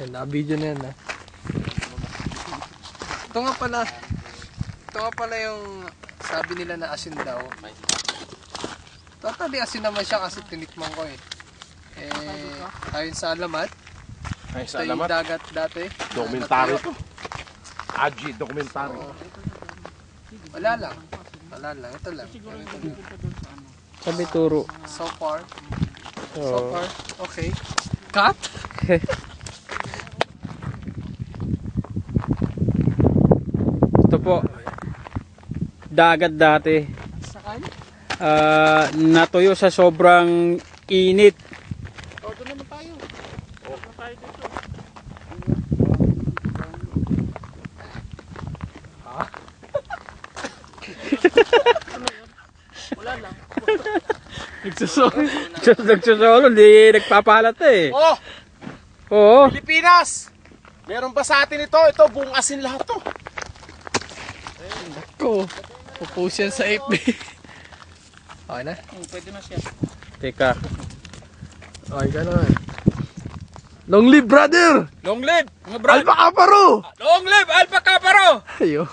Yan, na-video na yan ha. Ito nga pala yung sabi nila na asin daw. Totally asin naman siya kasi tinikman ko eh. Ayon sa alamat. Ay, Ito yung dagat dati. Dokumentary to. Aji, dokumentary. Wala lang. Ito lang. Sabi turo. So far, okay. Cut? Ito po. Dagat dati. Natuyo sa sobrang init. Doon naman tayo. Doon tayo dito. Wala lang. Nagsusolo, hindi nagpapalat eh. Oh! Oo. Pilipinas! Meron ba sa atin ito? Ito, buong asin lahat to. Ko. Pupost yan sa FB. Okay na? Pwede na siya. Teka. Okay ka na. Long live brother! Long live! Mga brad! Alpha Caparo! Long live! Alpha Caparo! Ayun.